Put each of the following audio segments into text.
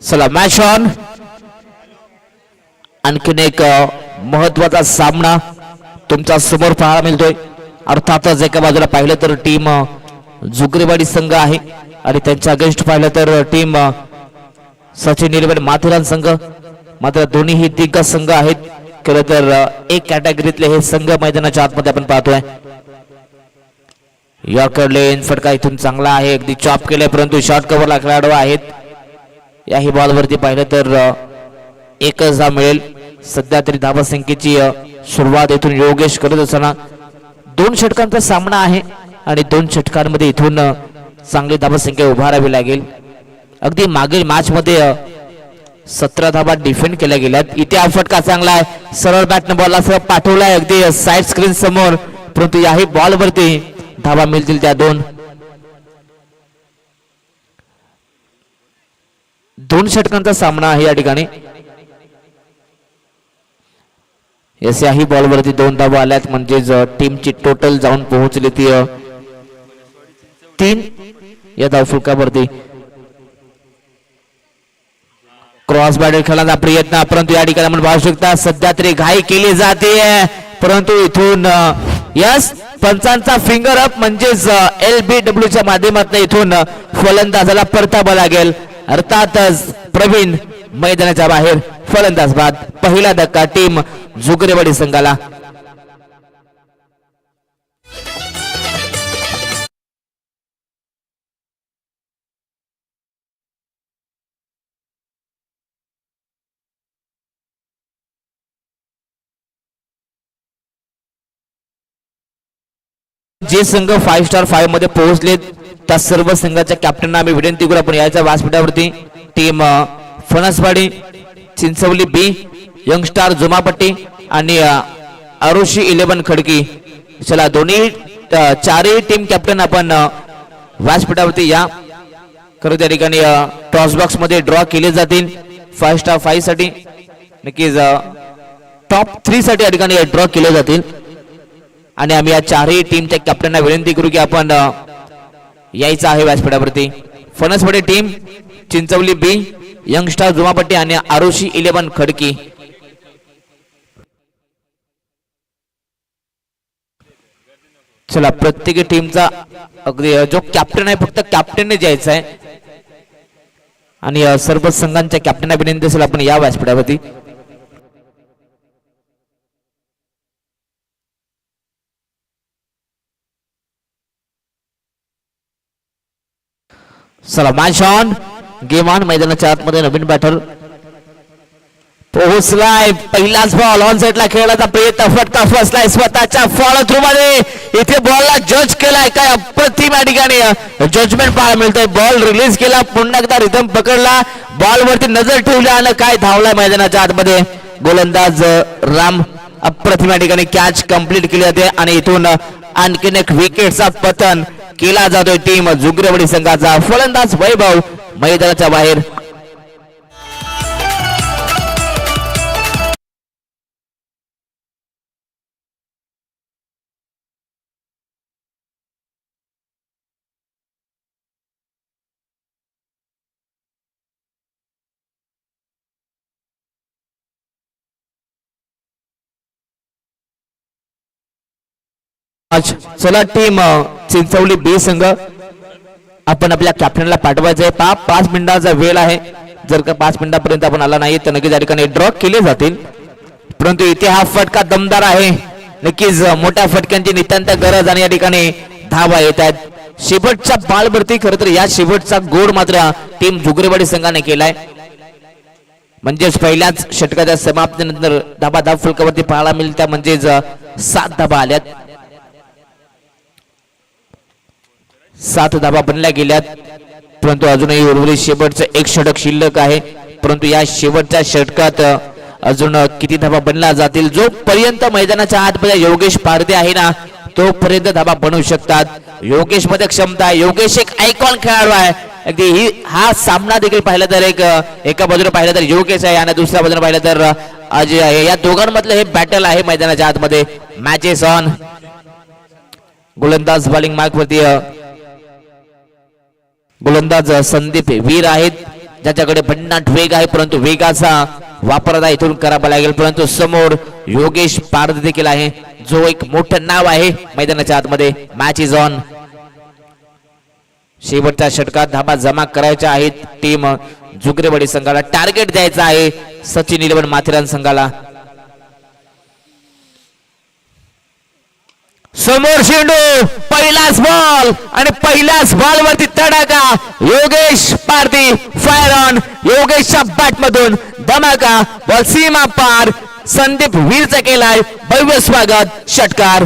चला match on. आणखीन एक महत्वाचा सामना तुमच्या समोर पाहायला मिळतोय. अर्थातच एका बाजूला पाहिलं तर टीम जुगरेवाडी संघ आहे आणि त्यांच्या अगेन्स्ट पाहिलं तर टीम सचिन निलवणे माथेरान संघ. मात्र दोन्ही ही दिग्गज संघ आहेत. खरं तर एक कॅटेगरीतले हे संघ मैदानाच्या आतमध्ये आपण पाहतोय. याकडले फटका इथून चांगला आहे, अगदी चॉप केले, परंतु शॉर्ट कव्हरला खेळाडू आहेत. याही बॉलवरती पाहिलं तर एकच धाव मिळेल. सध्या तरी धावा संख्येची सुरुवात इथून योगेश करत असताना 2 षटकांचा सामना आहे आणि 2 षटकांमध्ये इथून चांगली धावा संख्या उभारावी लागेल. अगदी मागील मॅच मध्ये 17 धावा डिफेंड केल्या गेल्यात. इथे हा फटका चांगला आहे, सरळ बॅटनं बॉलला सरळ पाठवलाय अगदी साइड स्क्रीन समोर, परंतु याही बॉलवरती धावा मिळतील त्या 2 षटकांचा सामना आहे या ठिकाणी. याही बॉलवरती 2 धावा आल्यात, म्हणजेच टीमची टोटल जाऊन पोहोचली ती 3 या धावफलकावरती. क्रॉस बॅटर खेळण्याचा प्रयत्न, परंतु या ठिकाणी आपण पाहू शकता सध्या तरी घाई केली जाते, परंतु इथून यस पंचांचा फिंगर अप, म्हणजेच LBW च्या माध्यमातून इथून फलंदाजाला परतावा लागेल. अर्थातच प्रवीण मैदानाच्या बाहेर, फलंदाज बाद. पहिला धक्का टीम जुगरेवाडी संघाला. जे संघ 5 स्टार 5 मध्ये पोहोचले त्या सर्व संघाच्या कॅप्टनना आम्ही विनंती करू आपण यायच्या व्यासपीठावरती. टीम फणसवाडी, चिंचवली बी, यंग स्टार जुमापट्टी आणि आरुषी 11 खडकी. चला दोन्ही 4ही टीम कॅप्टन आपण व्यासपीठावरती या. खरं त्या ठिकाणी टॉस बॉक्स मध्ये ड्रॉ केले जातील 5 स्टार 5 साठी. नक्कीच टॉप 3 साठी या ठिकाणी ड्रॉ केले जातील आणि आम्ही या 4ही टीमच्या कॅप्टनना विनंती करू की आपण यायचं आहे व्यासपीठावरती. फणसवाडी टीम, चिंचवली बी, यंग स्टार जुमापट्टी आणि आरुषी 11 खडकी. चला प्रत्येक टीमचा अगदी जो कॅप्टन आहे फक्त कॅप्टनने जायचं आहे आणि सर्व संघांच्या कॅप्टनना विनंती असेल आपण या व्यासपीठावरती. चला मॅच ऑन, गेम ऑन. मैदानाच्या आतमध्ये नवीन बॅटर पोहोचलाय. पहिलाच बॉल ऑन साइडला खेळण्याचा प्रयत्न, फटका फसलाय स्वतःच्या फॉलो थ्रू मध्ये. इथे बॉलला जज केलाय, काय अप्रतिम या ठिकाणी जजमेंट पाहायला मिळतंय. बॉल रिलीज केला, पुन्हा एकदा रिदम पकडला, बॉल वरती नजर ठेवली आणि काय धावलाय मैदानाच्या आतमध्ये. गोलंदाज राम अप्रतिम या ठिकाणी कॅच कंप्लीट केली जाते आणि इथून आणखीन एक विकेटचा पतन केला जातोय टीम जुगरेवाडी संघाचा. फलंदाज वैभव मैदानाच्या बाहेर. चला टीम चिंचवली बी संघ, आपण आपल्या कॅप्टनला पाठवायचं आहे. 5 मिनिटांचा वेळ आहे. जर का 5 मिनिटांपर्यंत आपण आला नाही तर नक्कीच या ठिकाणी ड्रॉ केले जातील. परंतु इथे हा फटका दमदार आहे. नक्कीच मोठ्या फटक्यांची नितांत गरज आणि या ठिकाणी धावा येत आहेत. शेवटच्या बॉलवरती खरं तर या शेवटचा गोड मात्र टीम जुगरेवाडी संघाने केलाय. म्हणजेच पहिल्याच षटकाच्या समाप्तीनंतर धाबा फलकावरती पाहायला मिळत्या, म्हणजेच 7 धाबा आल्यात. 7 धाबा बनल्या गेल्यात, परंतु अजूनही उर्वरित शेवटचं एक षटक शिल्लक आहे. परंतु या शेवटच्या षटकात अजून किती धाबा बनल्या जातील, जोपर्यंत मैदानाच्या आतमध्ये योगेश पारदे आहे ना तोपर्यंत धाबा बनवू शकतात. योगेश मध्ये क्षमता आहे. योगेश एक आयकॉन खेळाडू आहे. अगदी हा सामना देखील पाहिला तर एका बाजूला पाहिलं तर योगेश आहे आणि दुसऱ्या बाजूला पाहिलं तर अजय आहे. या दोघांमधलं हे बॅटल आहे मैदानाच्या आतमध्ये. Matches on. गोलंदाज बॉलिंग मार्क वरती गोलंदाज संदीप वीर आहेत. ज्याच्याकडे भन्नाट वेग आहे परंतु वेगाचा वापर आता इथून करावा लागेल परंतु समोर योगेश पारधी देखील आहे जो एक मोठं नाव आहे मैदानाच्या आतमध्ये. Match is on. शेवटच्या षटकात धाबा जमा करायच्या आहेत टीम जुगरेवाडी संघाला. टार्गेट द्यायचं आहे सचिन 11 माथेरान संघाला. समोर शेंडू पहिलाच बॉल आणि पहिल्याच बॉल वरती तडाखा. योगेश पारधी फायर ऑन. योगेशच्या बॅट मधून धमाका. बॉल सीमा पार. संदीप वीरचा केलाय भव्य स्वागत. षटकार.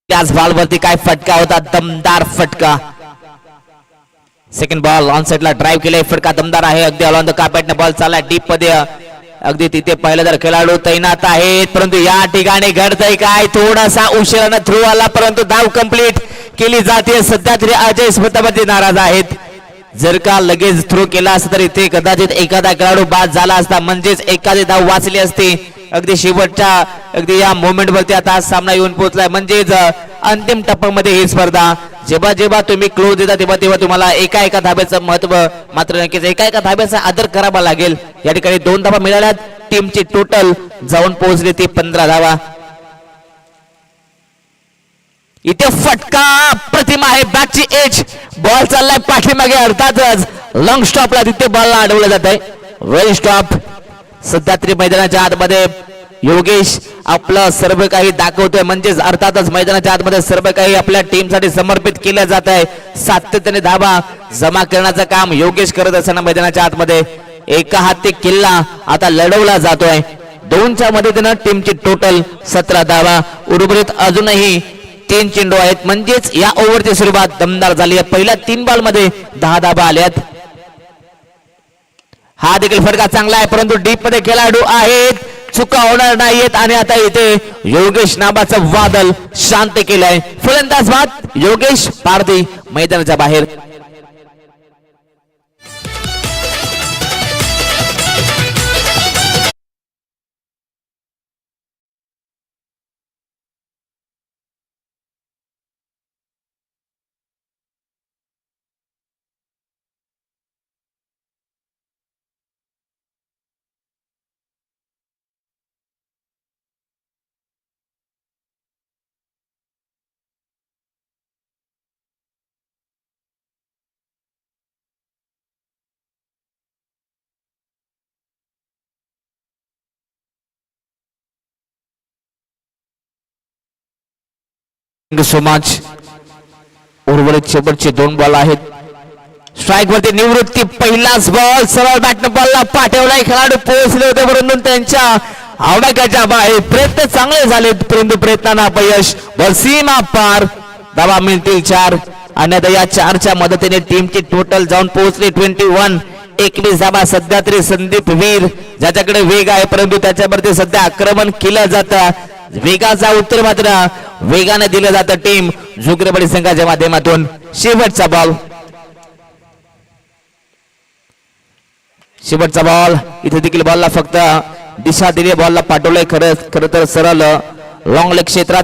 त्याच बॉल वरती काय फटका होता. दमदार फटका. सेकंड बॉल ऑन साइडला ड्राइव्ह केलाय. फटका दमदार आहे अगदी ऑन द कार्पेटने बॉल चालला डीप मध्ये. अगदी तिथे पहिला जर खेळाडू तैनात आहेत परंतु या ठिकाणी घडतंय काय. थोडासा उशिराने थ्रो आला परंतु धाव कंप्लीट केली जाते. सध्या तरी अजय स्मृतामध्ये नाराज आहेत. जर का लगेच थ्रो केला असता तर इथे कदाचित एखादा खेळाडू बाद झाला असता म्हणजेच एखादी धाव वाचली असती. अगदी शेवटच्या अगदी या मोमेंट वरती आता हा सामना येऊन पोहोचलाय म्हणजेच अंतिम टप्प्यामध्ये ही स्पर्धा. जेव्हा जेव्हा तुम्ही क्लोज देता तेव्हा तेव्हा तुम्हाला एका एका धाब्याचं महत्व मात्र नक्कीच एका एका धाब्याचा आदर करावा लागेल. या ठिकाणी 2 धाबा मिळाल्यात. टीमची टोटल जाऊन पोहोचली ती 15 धावा. इथे फटका प्रतिमा आहे. बॅटची एज बॉल चाललाय पाठीमागे अर्थातच लॉंग स्टॉपला तिथे बॉलला अडवलं जात आहे. वेल स्टॉप. सध्या तरी मैदानाच्या आतमध्ये योगेश आपलं सर्व काही दाखवतोय म्हणजेच अर्थातच मैदानाच्या आतमध्ये सर्व काही आपल्या टीमसाठी समर्पित केलं जात आहे. सातत्याने धाबा जमा करण्याचं काम योगेश करत असताना मैदानाच्या आतमध्ये एका हाती किल्ला आता लढवला जातोय. 2च्या मदतीनं टीमची टोटल 17 धावा. उर्वरित अजूनही 3 चेंडू आहेत म्हणजेच या ओव्हरची सुरुवात दमदार झाली आहे. पहिल्या 3 बॉल मध्ये 10 धावा आल्यात. हा देखील फटका चांगला आहे परंतु डीप मध्ये खेळाडू आहेत. चुका होणार नाहीयेत आणि आता इथे योगेश नावाचं वादळ शांत केलंय. फलंदाज बाद योगेश पारधी मैदानाच्या बाहेर. So much. उर्वरित शेवटचे 2 बॉल आहेत. स्ट्राईक वरती निवृत्ती. पहिलाच बॉल सरळ बॅटनं बॉलला पाठवलाय. खेळाडू पोहोचले होते परंतु त्यांच्या आवाक्याच्या बाहेर. प्रयत्न चांगले झाले परंतु प्रयत्नांना अपयश. बॉल सीमा पार. धावा मिळतील 4 आणि आता या 4च्या मदतीने टीमची टोटल जाऊन पोहोचली 21. 21 धावा. सध्या तरी संदीप वीर ज्याच्याकडे वेग आहे परंतु त्याच्यावरती सध्या आक्रमण केलं जातं. वेगाचा उत्तर मात्र वेगाने दिलं जातं टीम जुगरेवाडी संघाच्या माध्यमातून. शेवटचा बॉल. शेवटचा बॉल. इथे देखील बॉलला फक्त दिशा दिली. बॉलला पाठवलंय खरं तर सरळ लॉंग लेग क्षेत्रात.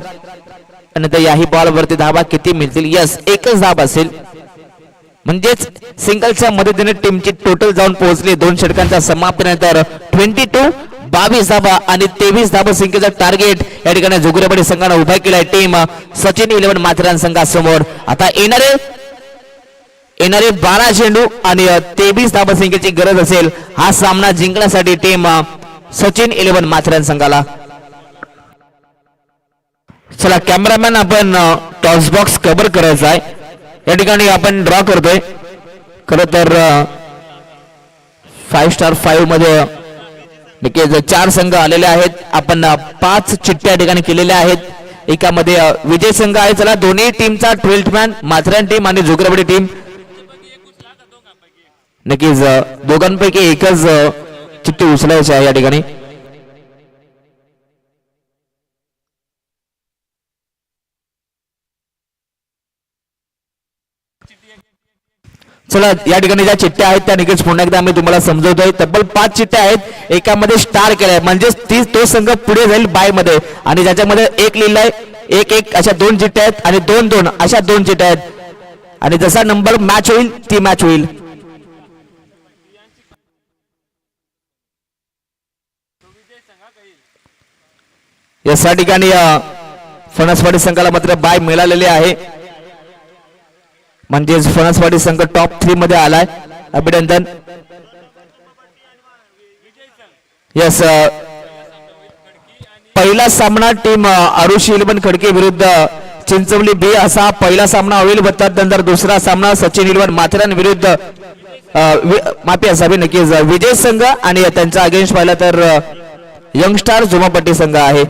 आणि तर याही बॉल वरती धावा किती मिळतील. यस, एकच धाव असेल म्हणजेच सिंगलच्या मदतीने टीमची टोटल जाऊन पोहोचली 2 षटकांच्या समाप्तीनंतर 22 धावा आणि 23 धावा संख्येचं टार्गेट या ठिकाणी जुगरेवाडी संघाने उभा केलाय. टीम सचिन 11 माथेरान संघासमोर. आता येणारे 12 चेंडू आणि 23 धावा संख्येची गरज असेल हा सामना जिंकण्यासाठी टीम सचिन 11 माथेरान संघाला. चला कॅमेरामॅन आपण टॉस बॉक्स कव्हर करायचा आहे. या ठिकाणी आपण ड्रॉ करतोय. खरं तर 5x5 मध्ये नक्कीच 4 संघ आलेले आहेत. आपण 5 चिठ्ठ्या ठिकाणी केलेल्या आहेत. एकामध्ये विजय संघ आहे. चला दोन्ही टीमचा 12th मॅन माथेरान टीम आणि जुगरेवाडी टीम. नक्कीच दोघांपैकी एकच चिठ्ठी उचलायची आहे या ठिकाणी. चला या ठिकाणी ज्या चिठ्ठ्या आहेत त्या निघेच पुन्हा एकदा आम्ही तुम्हाला समजवतोय. तब्बल 5 चिठ्ठ्या आहेत, एकामध्ये स्टार केलाय म्हणजे तो संघ पुढे जाईल बाय मध्ये, आणि ज्याच्यामध्ये एक लिहिलाय एक एक अशा 2 चिठ्ठ्या आहेत आणि 2-2 अशा 2 चिठ्ठ्या आहेत, आणि जसा नंबर मॅच होईल ती मॅच होईल. या ठिकाणी फणसवाडी संघाला मात्र बाय मिळालेली आहे, म्हणजेच फणसवाडी संघ टॉप 3 मध्ये आलाय. अभिनंदन. यस, पहिला सामना टीम आरुषी 11 खडके विरुद्ध चिंचवली बी असा हा पहिला सामना होईल. त्यानंतर दुसरा सामना सचिन 11 माथेरान विरुद्ध माफी असावी नक्कीच विजय संघ, आणि त्यांचा अगेन्स्ट पाहिला तर यंगस्टार झुमापट्टी संघ आहे.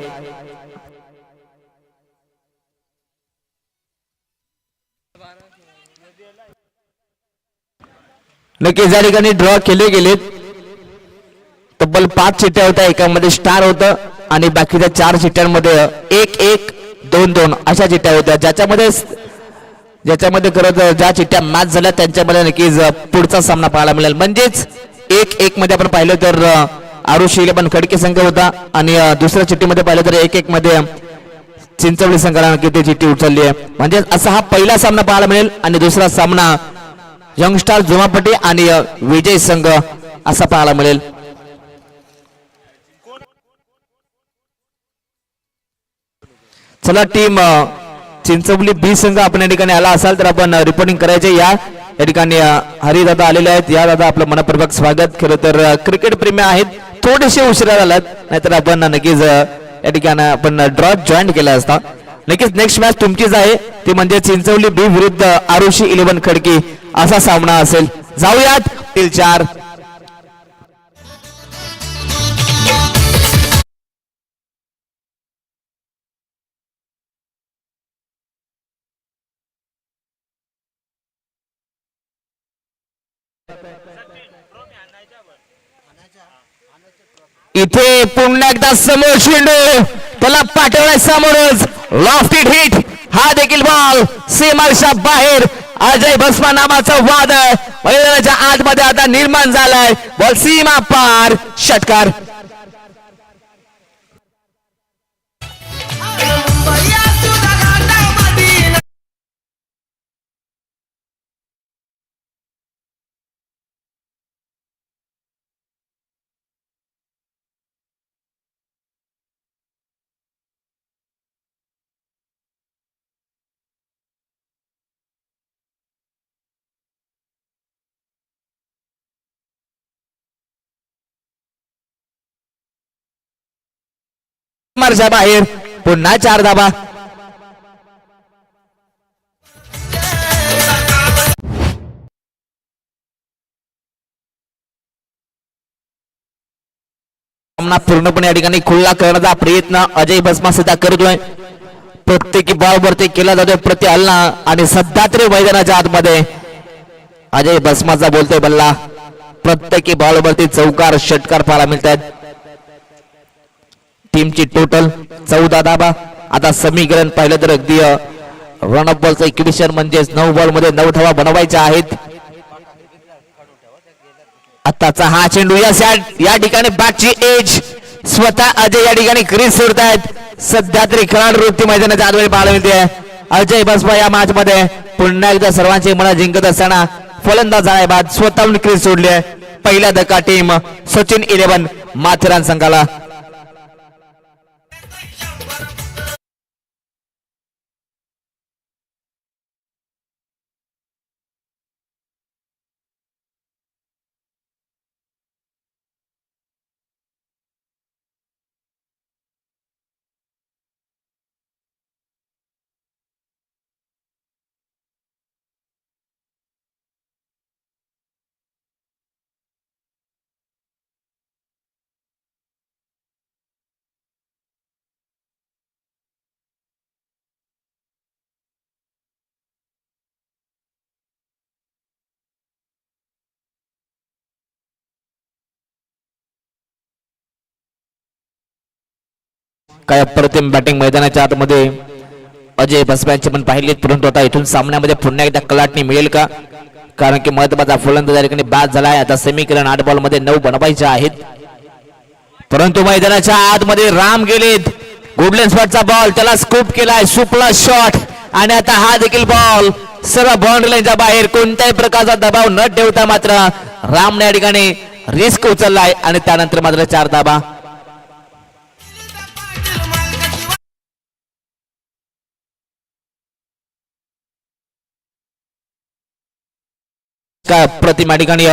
नक्कीच या ठिकाणी ड्रॉ केले गेलेत. तब्बल 5 चिठ्ठ्या होत्या, एकामध्ये स्टार होतं आणि बाकीच्या 4 चिठ्ठ्यांमध्ये 1-1, 2-2 अशा चिठ्ठ्या होत्या, ज्याच्यामध्ये खरं तर ज्या चिठ्ठ्या मॅच झाल्या त्यांच्यामध्ये नक्कीच पुढचा सामना पाहायला मिळेल. म्हणजेच 1-1 मध्ये आपण पाहिलं तर आरुषी 11 खडके संघ होता, आणि दुसऱ्या चिठ्ठीमध्ये पाहिलं तर 1-1 मध्ये चिंचवली संघाला नक्की ती चिठ्ठी उचलली आहे. म्हणजे असा हा पहिला सामना पाहायला मिळेल, आणि दुसरा सामना यंगस्टार जुमापट्टी आणि विजय संघ असा पाहायला मिळेल. चला टीम चिंचवली बी संघ आपण या ठिकाणी आला असाल तर आपण रिपोर्टिंग करायचे. या ठिकाणी हरिदादा आलेले आहेत. या दादा आपलं मनपूर्वक स्वागत. खरं तर क्रिकेट प्रेमी आहेत, थोडेसे उशिरा झालात, नाहीतर आपण नक्कीच या ठिकाणी आपण ड्रॉ जॉईन केला असता. नक्कीच नेक्स्ट मॅच तुमचीच आहे, ती म्हणजे चिंचवली बी विरुद्ध आरुषी 11 खडकी असा सामना असेल. जाऊयात तील 4. इथे पुन्हा एकदा समोर चेंडू, त्याला पाठवलाय समोरच, लॉफ्टेड हिट, हा देखील बॉल सीमारेषा बाहेर. अजय भस्मा नावाचा वादळ मैदानाच्या आतमध्ये आता निर्माण झालाय. बॉल सीमा पार, षटकार. मार्शा बाहेर, पुन्हा 4 धाबा. सामना पूर्णपणे या ठिकाणी खुल्ला करण्याचा प्रयत्न अजय भस्मा सध्या करतोय. प्रत्येकी बॉल वरती केला जातोय प्रति हल्ला, आणि सध्या तरी मैदानाच्या आतमध्ये अजय भस्माचा बोलतोय बल्ला. प्रत्येकी बॉल वरती चौकार षटकार पाहायला मिळत आहेत. टीमची टोटल 14 धाबा. आता समीकरण पाहिलं तर अगदी रन ऑफ बॉलचं इक्वेशन म्हणजेच 9 बॉल मध्ये 9 धावा बनवायच्या आहेत. आताचा हा चेंडू या ठिकाणी बॅटची एज स्वतः अजय या ठिकाणी क्रीज सोडतायत. सध्या तरी खराड वृत्ती मैदानाच्या आतमध्ये पाहायला मिळते. अजय भस्मा या मॅच मध्ये पुन्हा एकदा सर्वांची मनं जिंकत असताना फलंदाज आहे बाद स्वतःहून क्रीज सोडली आहे. पहिला धक्का टीम सचिन 11 माथेरान संघाला. काय अप्रतिम बॅटिंग मैदानाच्या आतमध्ये अजय भस्म्यांचे पण पाहिलेत, परंतु आता इथून सामन्यामध्ये पुन्हा एकदा कलाटणी मिळेल का? कारण की महत्वाचा फलंदाज या ठिकाणी बाद झालाय. आता समीकरण 8 बॉल मध्ये 9 बनवायचे आहेत, परंतु मैदानाच्या आतमध्ये राम गेलेत. गुडलँड स्पॉटचा बॉल, त्याला स्कूप केलाय, सुपला शॉट, आणि आता हा देखील बॉल सर्व बाउंड्री लाईनच्या बाहेर. कोणत्याही प्रकारचा दबाव न ठेवता मात्र रामने या ठिकाणी रिस्क उचललाय आणि त्यानंतर मात्र 4 धाबा. प्रतिम या ठिकाणी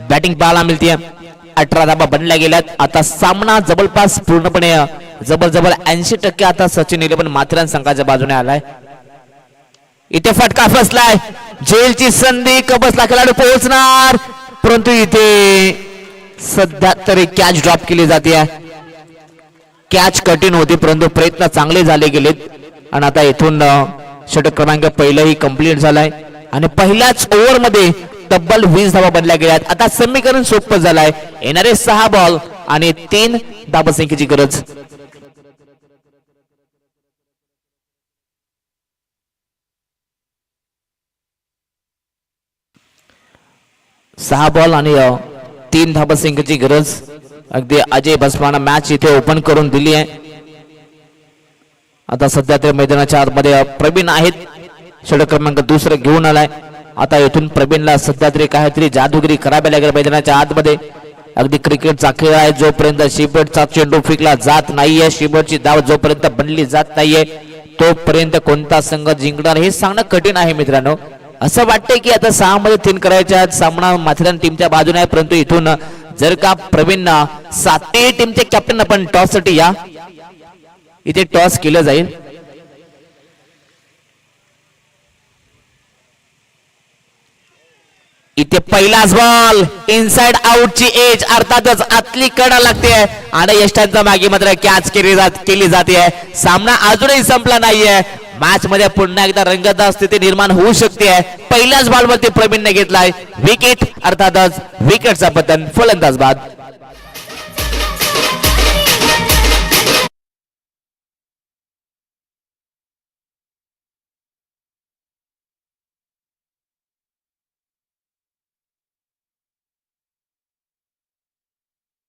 बॅटिंग पाहायला मिळते. 18 धाबा बनल्या गेल्यात. आता सामना जवळपास पूर्णपणे जबरजबर 80% आता सचिन 11 माथेरान संघाच्या बाजूने आलाय. इथे फटका फसलाय, जेलची संधी, कबसला खेळाडू पोहोचणार, परंतु इथे सध्या तरी कॅच ड्रॉप केली जाते. कॅच कठीण होती, परंतु प्रयत्न चांगले झाले गेलेत. आणि आता इथून षटक क्रमांक पहिलाही कंप्लीट झालाय आणि पहिल्याच ओव्हर मध्ये तब्बल 20 धावा बनल्या गेल्यात. आता समीकरण सोपं झालंय. येणारे 6 बॉल आणि 3 धाबसंख्येची गरज. 6 बॉल आणि 3 धाबसंख्येची गरज. अगदी अजय बसवाना मॅच इथे ओपन करून दिली आहे. आता सध्या ते मैदानाच्या आतमध्ये प्रवीण आहेत, षटक क्रमांक 2 घेऊन आलाय. आता इथून प्रवीणला सध्या तरी काहीतरी जादूगिरी करावी लागेल मैदानाच्या आतमध्ये. अगदी क्रिकेटचा खेळ आहे, जोपर्यंत शिबटचा चेंडू फेकला जात नाहीये, शिबटची धाव जोपर्यंत बनली जात नाहीये, तोपर्यंत कोणता संघ जिंकणार हे सांगणं कठीण आहे मित्रांनो. असं वाटतंय की आता 6 मध्ये 3 करायच्या आहेत. सामना माथेरान टीमच्या बाजूने आहे, परंतु इथून जर का प्रवीण 7 टीमचे कॅप्टन आपण टॉस साठी या, इथे टॉस केलं जाईल. इथे पहिलाच बॉल, इनसाइड आउटची एज, अर्थातच आतली कडा लागते आणि यष्टांच्या मागे मात्र कॅच केली जाते. सामना अजूनही संपला नाहीये. मॅच मध्ये पुन्हा एकदा रंगतदार स्थिती निर्माण होऊ शकते. पहिल्याच बॉल वरती प्रवीणने घेतलाय विकेट, अर्थातच विकेटचा पतन, फलंदाज बाद.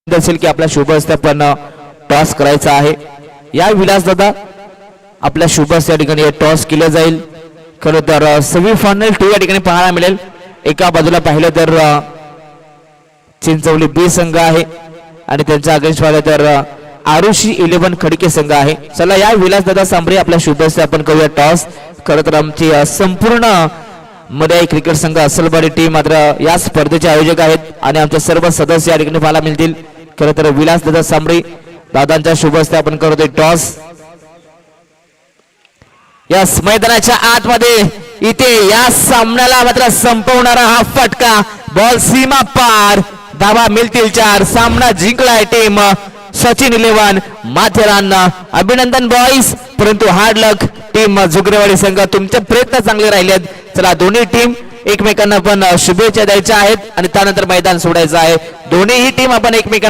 असेल की आपल्या शुभ हस्ते पण टॉस करायचा आहे. या विलास दादा आपल्या शुभ हस्ते या ठिकाणी टॉस केलं जाईल. खरं तर सेमीफायनल 2 या ठिकाणी पाहायला मिळेल. एका बाजूला पाहिलं तर चिंचवली बी संघ आहे आणि त्यांच्या अगेन्स्ट पाहिलं तर आरुषी 11 खडके संघ आहे. चला या विलास दादा सांबरे आपल्या शुभ हस्ते आपण करूया टॉस. खरं तर आमची संपूर्ण मध्ये क्रिकेट संघ असलबाडी टीम मात्र या स्पर्धेचे आयोजक आहेत आणि आमचे सर्व सदस्य या ठिकाणी पाहायला मिळतील. खरं तर विलास दादा सांबरे दादांच्या शुभ हस्ते आपण करतोय टॉस. या मैदानाच्या आतमध्ये इथे या सामन्याला मात्र संपवणारा हा फटका, बॉल सीमा पार, धावा मिळतील 4. सामना जिंकलाय टीम सचिन 11 माथेरान. अभिनंदन बॉईज, परंतु हार्ड लक टीम जुगरेवाडी संघ, तुमचे प्रयत्न चांगले राहिलेत. चला दोन्ही टीम एकमेकांना पण शुभेच्छा द्यायच्या आहेत आणि त्यानंतर मैदान सोडायचं आहे. दोन्हीही टीम आपण एकमेकांना